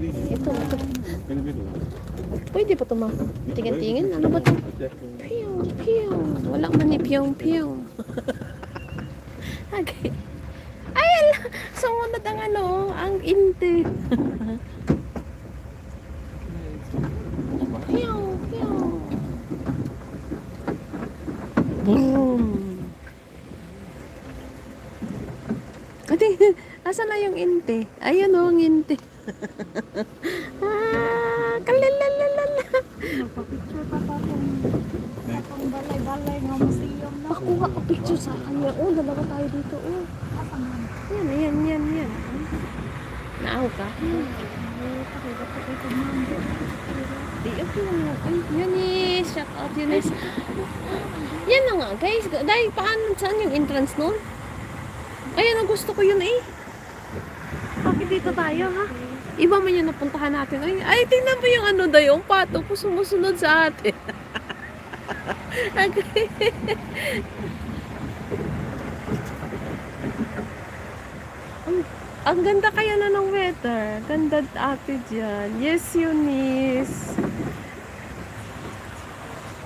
Ito. Pwede pa ito ma. Tingin-tingin. Ano ba ito? Piyaw, piyaw. Wala man ni piyaw, piyaw. Okay. Ay, sumunod ang ano, ang inte. Piyaw, piyaw. Boom. Ate, asan na yung inte? Ayun o, ang inte. Kalalalala. Magpa-picture pa pa kung balay-balay ng museum na. Pakuha ka picture sa kanya. Oh, dalawa tayo dito. Oh. Yan. Naaw ka? Di, okay lang yan. Ay, Eunice. Shout out, Eunice. Yan na nga, guys. Dahil, paano, saan yung entrance nun? Ayan, ang gusto ko yun eh. Bakit dito tayo, ha? Iba man yung napuntahan natin. Ay, tingnan mo yung ano daw, yung pato po sumusunod sa atin. Okay. Ang ganda kaya na ng weather. Ganda ate dyan. Yes, Eunice.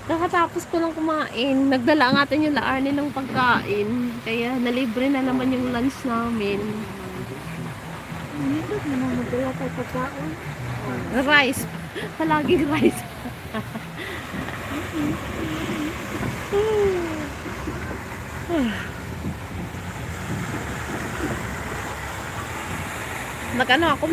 Nakatapos ko lang kumain. Nagdala nga natin yung laarni ng pagkain. Kaya nalibre na naman yung lunch namin. Hindi naman magdala tayo pagkaon. Rice. Palagi rice. Nag-ano ako,